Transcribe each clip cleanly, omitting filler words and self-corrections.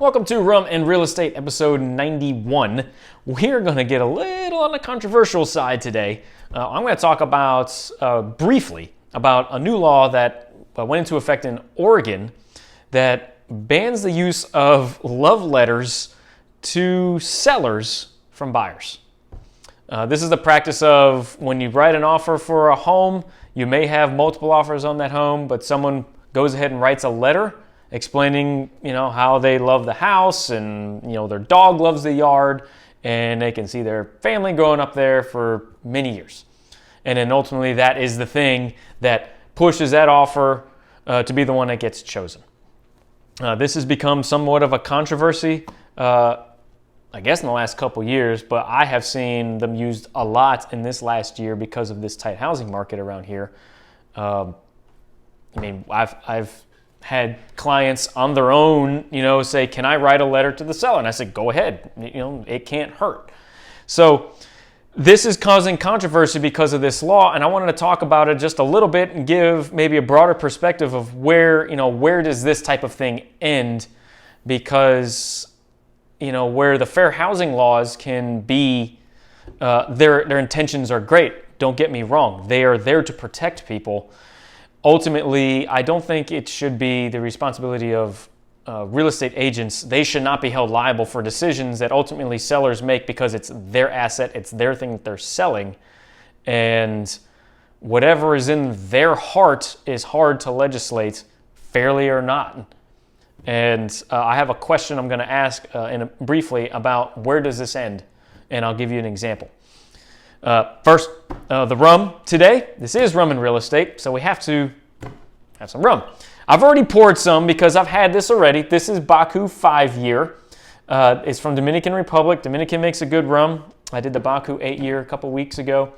Welcome to Rum and Real Estate episode 91. We're going to get a little on the controversial side today. I'm going to talk about, briefly, about a new law that went into effect in Oregon that bans the use of love letters to sellers from buyers. This is the practice of when you write an offer for a home, you may have multiple offers on that home, but someone goes ahead and writes a letter explaining, how they love the house and, their dog loves the yard and they can see their family growing up there for many years. And then ultimately that is the thing that pushes that offer to be the one that gets chosen. This has become somewhat of a controversy, I guess in the last couple years, but I have seen them used a lot in this last year because of this tight housing market around here. I've had clients on their own, say, can I write a letter to the seller? And I said, go ahead, it can't hurt. So this is causing controversy because of this law, and I wanted to talk about it just a little bit and give maybe a broader perspective of where does this type of thing end? Because, where the fair housing laws can be, their intentions are great. Don't get me wrong. They are there to protect people. Ultimately, I don't think it should be the responsibility of real estate agents. They should not be held liable for decisions that ultimately sellers make because it's their asset, it's their thing that they're selling. And whatever is in their heart is hard to legislate, fairly or not. And I have a question I'm going to ask briefly about where does this end? And I'll give you an example. First, the rum today. This is Rum and Real Estate, so we have to have some rum. I've already poured some because I've had this already. This is Baku 5-year. It's from Dominican Republic. Dominican makes a good rum. I did the Baku 8-year a couple weeks ago,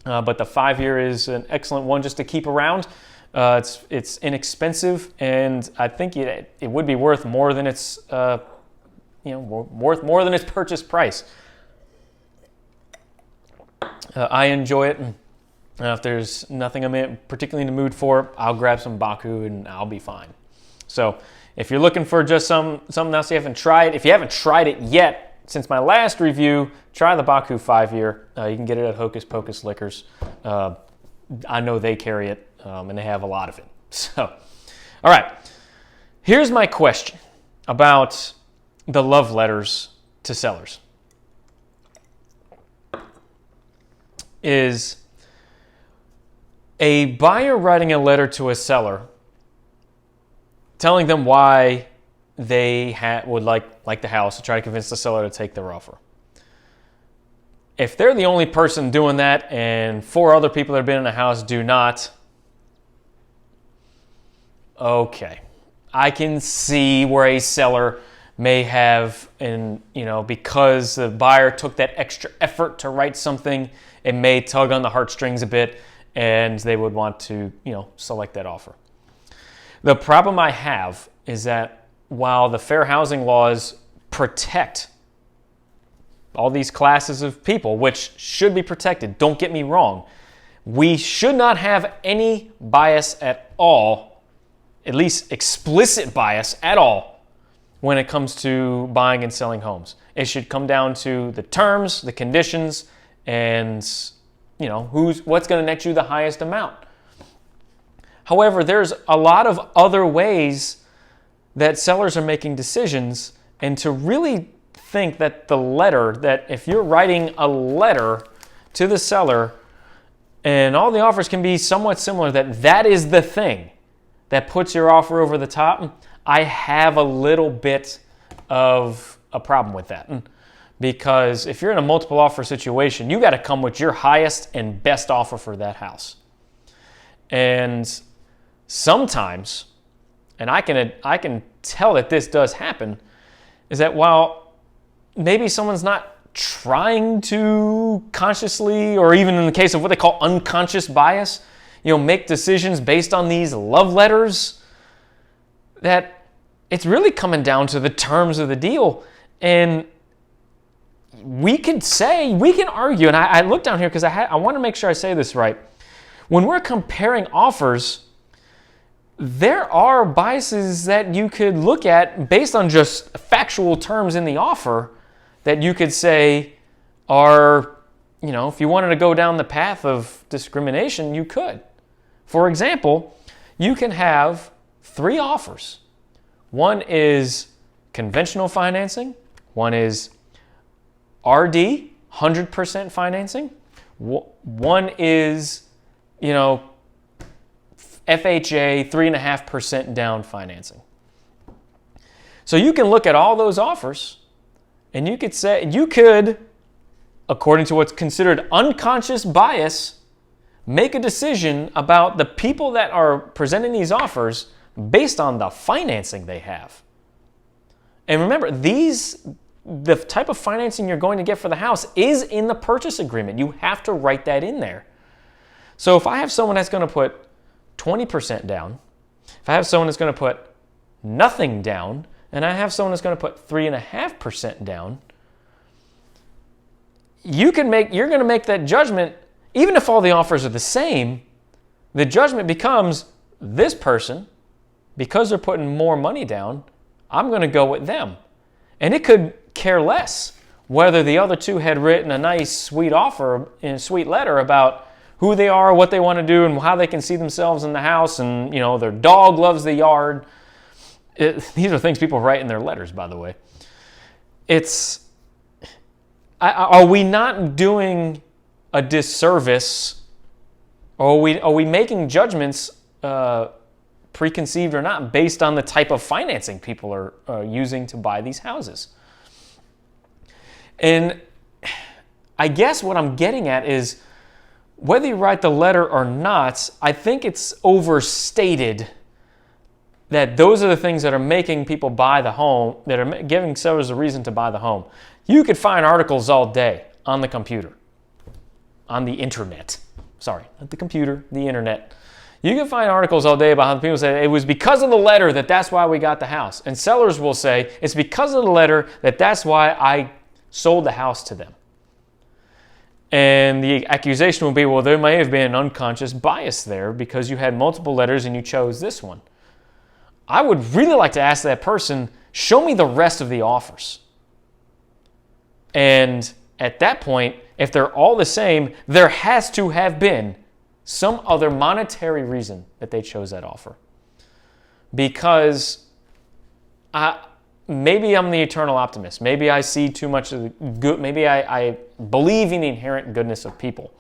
but the 5-year is an excellent one just to keep around. It's inexpensive, and I think it would be worth more than its worth more than its purchase price. I enjoy it, and if there's nothing I'm particularly in the mood for, I'll grab some Baku and I'll be fine. So if you're looking for just something else you haven't tried, if you haven't tried it yet, since my last review, try the Baku 5-year. You can get it at Hocus Pocus Liquors. I know they carry it, and they have a lot of it. So, all right, here's my question about the love letters to sellers. Is a buyer writing a letter to a seller telling them why they would like the house to try to convince the seller to take their offer. If they're the only person doing that and 4 other people that have been in the house do not, okay, I can see where a seller may have, because the buyer took that extra effort to write something, it may tug on the heartstrings a bit, and they would want to, select that offer. The problem I have is that while the fair housing laws protect all these classes of people, which should be protected, don't get me wrong, we should not have any bias at all, at least explicit bias at all, when it comes to buying and selling homes. It should come down to the terms, the conditions, and what's going to net you the highest amount. However, there's a lot of other ways that sellers are making decisions, and to really think that that if you're writing a letter to the seller and all the offers can be somewhat similar, that is the thing that puts your offer over the top, I have a little bit of a problem with that. Because if you're in a multiple offer situation, you got to come with your highest and best offer for that house. And sometimes, and I can tell that this does happen, is that while maybe someone's not trying to consciously, or even in the case of what they call unconscious bias, make decisions based on these love letters, that it's really coming down to the terms of the deal. And we can argue, and I looked down here because I want to make sure I say this right. When we're comparing offers, there are biases that you could look at based on just factual terms in the offer that you could say are, if you wanted to go down the path of discrimination, you could. For example, you can have 3 offers. One is conventional financing. One is RD, 100% financing. One is, FHA, 3.5% down financing. So you can look at all those offers and you could, according to what's considered unconscious bias, make a decision about the people that are presenting these offers based on the financing they have. And remember, the type of financing you're going to get for the house is in the purchase agreement. You have to write that in there. So if I have someone that's going to put 20% down, if I have someone that's going to put nothing down, and I have someone that's going to put 3.5% down, you're going to make that judgment. Even if all the offers are the same, the judgment becomes this person, because they're putting more money down, I'm going to go with them. And it could care less whether the other two had written a nice, sweet offer in a sweet letter about who they are, what they want to do, and how they can see themselves in the house, and their dog loves the yard. These are things people write in their letters, by the way. Are we not doing a disservice, or are we making judgments, preconceived or not, based on the type of financing people are using to buy these houses? And I guess what I'm getting at is, whether you write the letter or not, I think it's overstated that those are the things that are making people buy the home, that are giving sellers a reason to buy the home. You could find articles all day on the computer, on the internet. Sorry, not the computer, the internet. You can find articles all day about how people say it was because of the letter that's why we got the house. And sellers will say it's because of the letter that's why I sold the house to them. And the accusation will be, well, there may have been an unconscious bias there because you had multiple letters and you chose this one. I would really like to ask that person, show me the rest of the offers. And at that point, if they're all the same, there has to have been some other monetary reason that they chose that offer. Because maybe I'm the eternal optimist. Maybe I see too much of the good. Maybe I believe in the inherent goodness of people,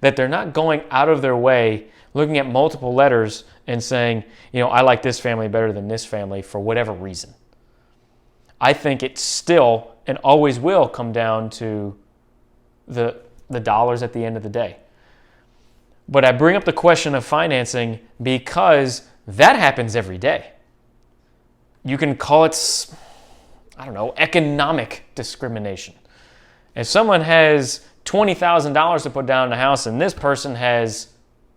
that they're not going out of their way looking at multiple letters and saying, I like this family better than this family for whatever reason. I think it still and always will come down to the dollars at the end of the day. But I bring up the question of financing because that happens every day. You can call it, economic discrimination. If someone has $20,000 to put down on the house and this person has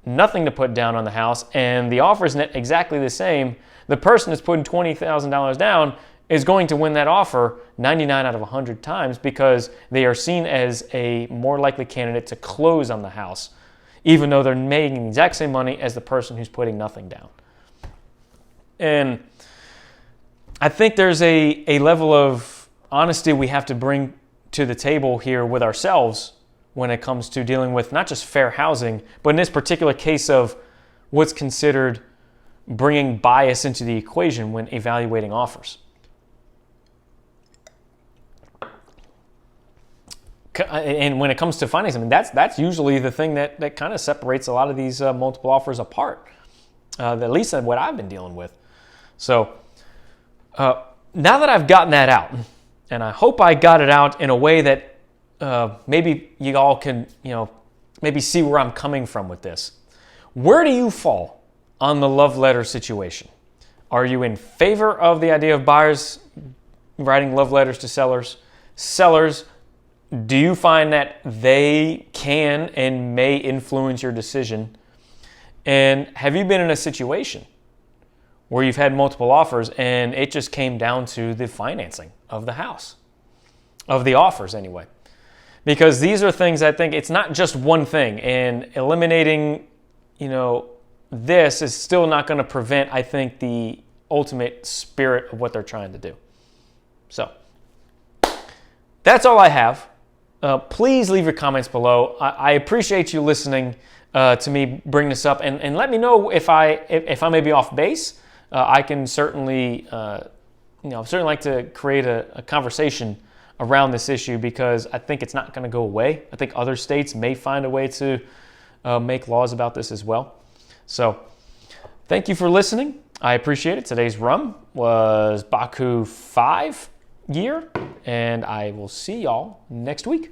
nothing to put down on the house and the offer is exactly the same, the person that's putting $20,000 down is going to win that offer 99 out of 100 times because they are seen as a more likely candidate to close on the house, even though they're making the exact same money as the person who's putting nothing down. And I think there's a level of honesty we have to bring to the table here with ourselves when it comes to dealing with not just fair housing, but in this particular case of what's considered bringing bias into the equation when evaluating offers. And when it comes to financing, that's usually the thing that kind of separates a lot of these multiple offers apart, at least what I've been dealing with. So now that I've gotten that out, and I hope I got it out in a way that maybe you all can, maybe see where I'm coming from with this. Where do you fall on the love letter situation? Are you in favor of the idea of buyers writing love letters to sellers? Sellers, do you find that they can and may influence your decision? And have you been in a situation where you've had multiple offers and it just came down to the financing of the house, of the offers anyway? Because these are things I think it's not just one thing, and eliminating, this is still not going to prevent, I think, the ultimate spirit of what they're trying to do. So that's all I have. Please leave your comments below. I appreciate you listening to me bring this up, and let me know if I may be off base. I can certainly, certainly like to create a conversation around this issue, because I think it's not going to go away. I think other states may find a way to make laws about this as well. So thank you for listening. I appreciate it. Today's rum was Baku 5 year, and I will see y'all next week.